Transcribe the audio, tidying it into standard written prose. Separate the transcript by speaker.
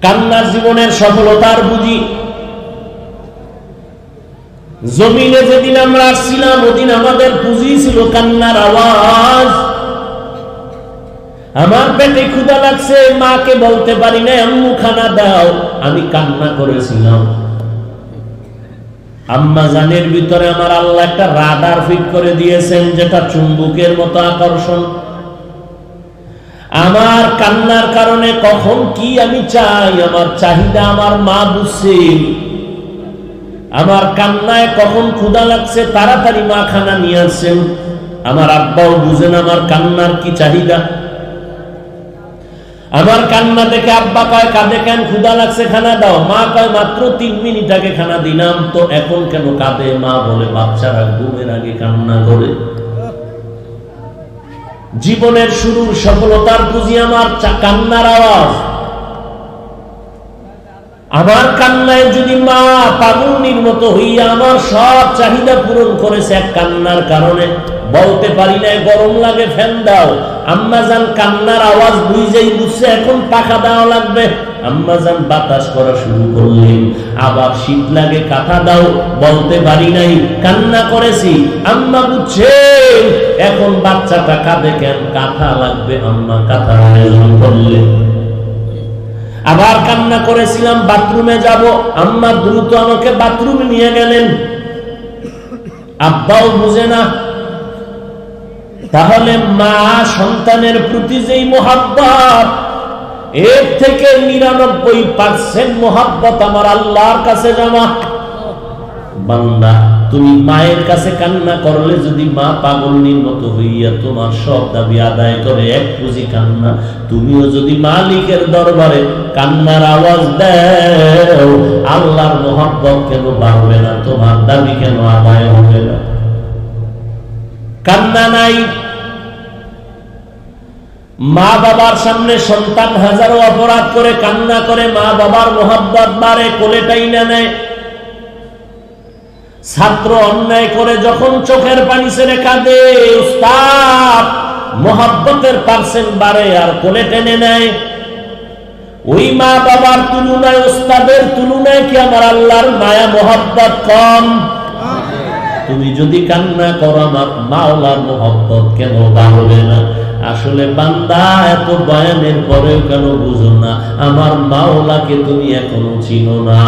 Speaker 1: কান্নার জীবনের সফলতার বুঝি। জমিনে যেদিন আমরা আসছিলাম ওদিন আমাদের পুঁজি ছিল কান্নার আওয়াজ। আমার পেটে ক্ষুধা লাগছে, মাকে বলতে পারি না আম্মু খানা দাও, আমি কান্না করেছিলাম। আম্মা জানের ভিতরে আমার আল্লাহ একটা রাডার ফিট করে দিয়েছেন, যেটা চুম্বকের মতো আকর্ষণ। আমার কান্নার কারণে কখন কি আমি চাই, আমার চাহিদা আমার মা বুঝছেন। আমার কান্নায় কখন ক্ষুধা লাগছে, তাড়াতাড়ি মা খানা নিয়ে আসছেন। আমার আব্বাও বুঝেন আমার কান্নার কি চাহিদা। আমার কান্না দেখে আব্বা কয় কাঁদে কেন, ক্ষুধা লাগছে খানা দাও। মা কয় মাত্র 3 মিনিট আগে খানা দিলাম তো এখন কেন কাঁদে। মা বলে বাচ্চারা ঘুমের আগে কান্না করে। জীবনের শুরুর সফলতার পুঁজি আমার কান্নার আওয়াজ। আমার কান্নায় যদি মা পাগলনির মতো হইয়া আমার সব চাহিদা পূরণ করেছে এক কান্নার কারণে, বলতে পারি না গরম লাগে ফ্যান দাও। আম্মা জান কান্নার আওয়াজ বুঝেই বুঝছে এখন পাখা দেওয়া লাগবে। আম্মা জান বাতাস করা শুরু করলেন, আবার শীত লাগে কাঁথা দাও, বলতে পারি নাই কান্না করেছি। আম্মা বুঝছে এখন বাচ্চাটা কাঁদে কেন, কাঁথা লাগবে। আম্মা কাঁথার আয়োজন করলেন। আবার কান্না করেছিলাম বাথরুমে যাব, আম্মা দ্রুত আমাকে বাথরুমে নিয়ে গেলেন। আব্বাও বুঝে না। তাহলে মা সন্তানের প্রতি যেই মোহাব্বত, এর থেকে 99% মোহাব্বত আমার আল্লাহর কাছে জমা। বান্দা তুমি মায়ের কাছে কান্না করলে যদি মা পাগলনির মতো হইয়া তোমার সব দাবি আদায় করে এক পুঁজি কান্না, তুমিও যদি মালিকের দরবারে কান্নার আওয়াজ দাও, আল্লাহর মোহাব্বত কেন বাড়বে না, তোমার দাবি কেন আদায় হবে না? কান্না নাই। মা বাবার সামনে সন্তান হাজারো অপরাধ করে কান্না করে, মা বাবার মোহাব্বত বাড়ে, কোলে টাইনা নেয়। ছাত্র অন্যায় করে যখন চোখের পানি ছেড়ে কাঁদে, উস্তাদ মোহাব্বতের পার্সেন্ট বাড়ে আর কোলে টেনে নেয়। ওই মা বাবার তুলনায় উস্তাদের তুলনায় কি আমার আল্লাহর মায়া মোহাব্বত কম? তুমি যদি কান্না করো আমার মাওলার মোহাব্বত কেন বাড়বে না? আসলে বান্দা এত বয়ানের পরেও কেন বুঝো না আমার মাওলাকে তুমি এখনো চিনো না?